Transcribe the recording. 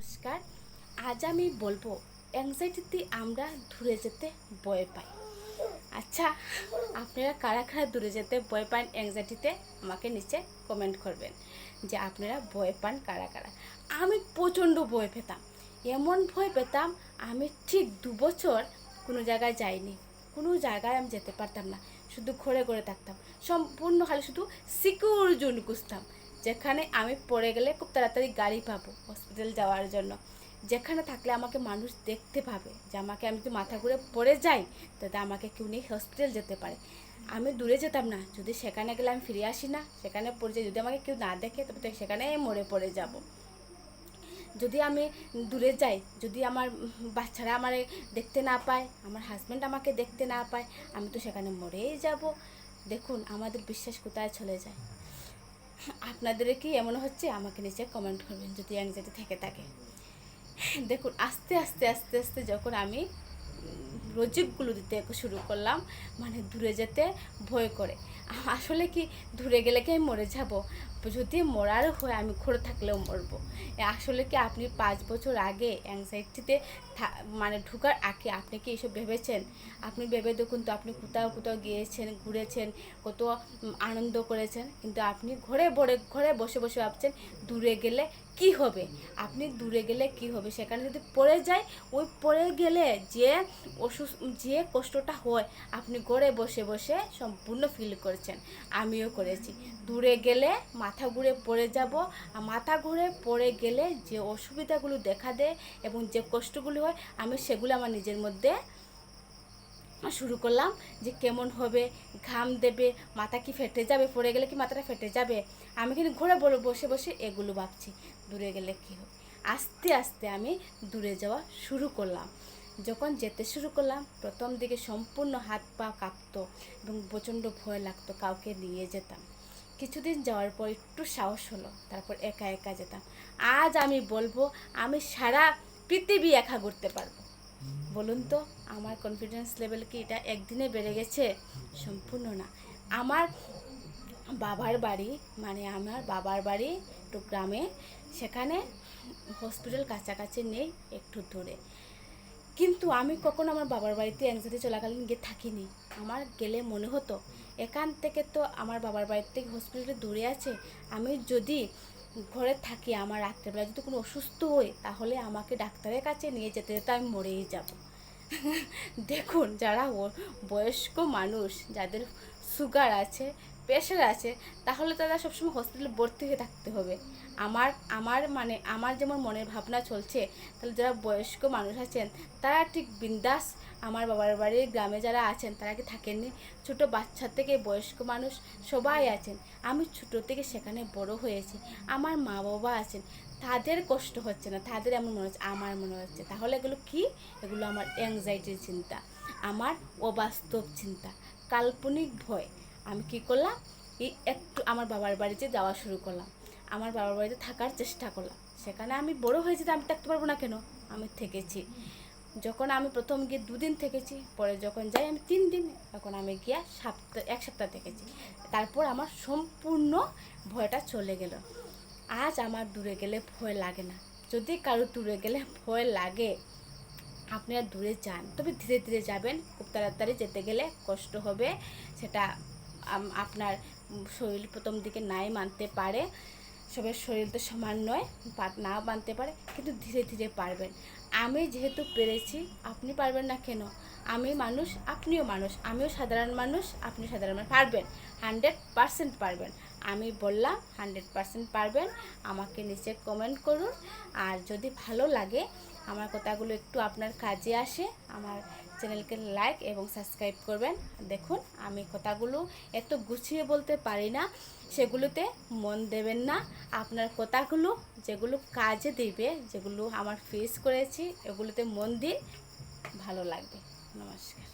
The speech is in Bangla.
নমস্কার। আজ আমি বলবো অ্যাংজাইটিতে আমরা দূরে যেতে ভয় পাই। আচ্ছা, আপনারা কারা কারা দূরে যেতে ভয় পান অ্যাংজাইটিতে? আমাকে নিচে কমেন্ট করবেন যে আপনারা ভয় পান কারা কারা। আমি প্রচণ্ড ভয় পেতাম, এমন ভয় পেতাম আমি ঠিক 2 বছর কোনো জায়গায় যাইনি, কোনো জায়গায় আমি যেতে পারতাম না, শুধু ঘরে ঘরে থাকতাম, সম্পূর্ণ খালি শুধু সিকিউর জোন খুঁজতাম, যেখানে আমি পড়ে গেলে খুব তাড়াতাড়ি গাড়ি পাবো হসপিটাল যাওয়ার জন্য, যেখানে থাকলে আমাকে মানুষ দেখতে পাবে যে আমাকে, আমি যদি মাথা ঘুরে পড়ে যাই তাতে আমাকে কেউ নিয়ে হসপিটাল যেতে পারে। আমি দূরে যেতাম না, যদি সেখানে গেলে আমি ফিরে আসি না, সেখানে পড়ে যাই, যদি আমাকে কেউ না দেখে তবে তো সেখানে মরে পড়ে যাব। যদি আমি দূরে যাই, যদি আমার বাচ্চারা আমারে দেখতে না পায়, আমার হাজব্যান্ড আমাকে দেখতে না পায়, আমি তো সেখানে মরেই যাব। দেখুন আমাদের বিশ্বাস কোথায় চলে যায়। আপনাদের কি এমন হচ্ছে? আমাকে নিচে কমেন্ট করবেন যদি অ্যাংজাইটি থেকে থাকে। দেখুন আস্তে আস্তে আস্তে আস্তে যখন আমি লজিকগুলো দিতে শুরু করলাম, মানে দূরে যেতে ভয় করে, আসলে কি দূরে গেলে কি আমি মরে যাব? যদি মরারও হয় আমি ঘরে থাকলেও মরবো। আসলে কি আপনি 5 বছর আগে অ্যাংজাইটিতে মানে ঢোকার আগে আপনি কি এসব ভেবেছেন? আপনি ভেবে দেখুন তো, আপনি কোথাও কোথাও গিয়েছেন, ঘুরেছেন, কত আনন্দ করেছেন, কিন্তু আপনি ঘরে বসে বসে ভাবছেন দূরে গেলে কি হবে। আপনি দূরে গেলে কি হবে, সেখানে যদি পড়ে যায়, ওই পড়ে গেলে যে কষ্টটা হয় আপনি ঘরে বসে বসে সম্পূর্ণ ফিল করছেন। আমিও করেছি। দূরে গেলে মাথা ঘুরে পড়ে যাব, আর মাথা ঘুরে পড়ে গেলে যে অসুবিধাগুলো দেখা দেয় এবং যে কষ্টগুলো হয়, আমি সেগুলো আমার নিজের মধ্যে শুরু করলাম যে কেমন হবে, ঘাম দেবে, মাথা কি ফেটে যাবে, পড়ে গেলে কি মাথাটা ফেটে যাবে। আমি কিন্তু ঘরে বসে বসে এগুলো ভাবছি দূরে গেলে কী হবে। আস্তে আস্তে আমি দূরে যাওয়া শুরু করলাম। যখন যেতে শুরু করলাম, প্রথম দিকে সম্পূর্ণ হাত পা কাঁপতো এবং প্রচণ্ড ভয় লাগতো, কাউকে নিয়ে যেতাম। কিছুদিন যাওয়ার পর একটু সাহস হলো, তারপর একা একা যেতাম। আজ আমি বলবো আমি সারা পৃথিবী একা ঘুরতে পারবো। বলুন তো, আমার কনফিডেন্স লেভেল কি এটা একদিনে বেড়ে গেছে? সম্পূর্ণ না। আমার বাবার বাড়ি, মানে আমার বাবার বাড়ি একটু গ্রামে, সেখানে হসপিটাল কাছাকাছি নেই, একটু দূরে। কিন্তু আমি কখনো আমার বাবার বাড়িতে অ্যাংজাইটি চলাকালীন গিয়ে থাকিনি। আমার গেলে মনে হতো এখান থেকে তো আমার বাবার বাড়ির থেকে হসপিটালে দূরে আছে, আমি যদি ঘরে থাকি, আমার রাত্রেবেলা যদি কোনো অসুস্থ হই, তাহলে আমাকে ডাক্তারের কাছে নিয়ে যেতে যেতে আমি মরেই যাব। দেখুন, যারা বয়স্ক মানুষ, যাদের সুগার আছে, প্রেশার আছে, তাহলে তারা সবসময় হসপিটালে ভর্তি হয়ে থাকতে হবে। আমার আমার মানে আমার যেমন মনের ভাবনা চলছে, তাহলে যারা বয়স্ক মানুষ আছেন তারা ঠিক বিন্দাস, আমার বাবার বাড়ির গ্রামে যারা আছেন তারা কি থাকেননি? ছোটো বাচ্চা থেকে বয়স্ক মানুষ সবাই আছেন। আমি ছোটো থেকে সেখানে বড় হয়েছি, আমার মা বাবা আছেন, তাদের কষ্ট হচ্ছে না, তাদের এমন মনে হচ্ছে, আমার মনে হচ্ছে। তাহলে এগুলো কি? এগুলো আমার অ্যাংজাইটির চিন্তা, আমার অবাস্তব চিন্তা, কাল্পনিক ভয়। আমি কি করলাম, এই একটু আমার বাবার বাড়িতে যাওয়া শুরু করলাম, আমার বাবার বাড়িতে থাকার চেষ্টা করলাম। সেখানে আমি বড় হয়েছি, আমি থাকতে পারবো না কেন? আমি থেকেছি। যখন আমি প্রথম গিয়ে 2 দিন থেকেছি, পরে যখন যাই আমি 3 দিন, এখন আমি গিয়ে এক সপ্তাহ থেকেছি। তারপর আমার সম্পূর্ণ ভয়টা চলে গেল। আজ আমার দূরে গেলে ভয় লাগে না। যদি কারো দূরে গেলে ভয় লাগে, আপনারা দূরে যান, তবে ধীরে ধীরে যাবেন। খুব তাড়াতাড়ি যেতে গেলে কষ্ট হবে, সেটা আপনার শরীর প্রথম দিকে নাই মানতে পারে, সবের শরীর তো সমান নয়, না মানতে পারে, কিন্তু ধীরে ধীরে পারবেন। আমি যেহেতু পেরেছি, আপনি পারবেন না কেন? আমি মানুষ, আপনিও মানুষ, আমিও সাধারণ মানুষ, আপনি সাধারণ মানুষ, পারবেন, 100% পারবেন। আমি বললাম 100% পারবেন। আমাকে নিচে কমেন্ট করুন, আর যদি ভালো লাগে, আমার কথাগুলো একটু আপনার কাজে আসে, আমার চ্যানেলকে লাইক এবং সাবস্ক্রাইব করবেন। দেখুন আমি কথাগুলো এত গুছিয়ে বলতে পারি না, সেগুলোতে মন দেবেন না। আপনার কথাগুলো যেগুলো কাজে দেবে, যেগুলো আমার ফেস করেছি, এগুলোতে মন দিন, ভালো লাগবে। নমস্কার।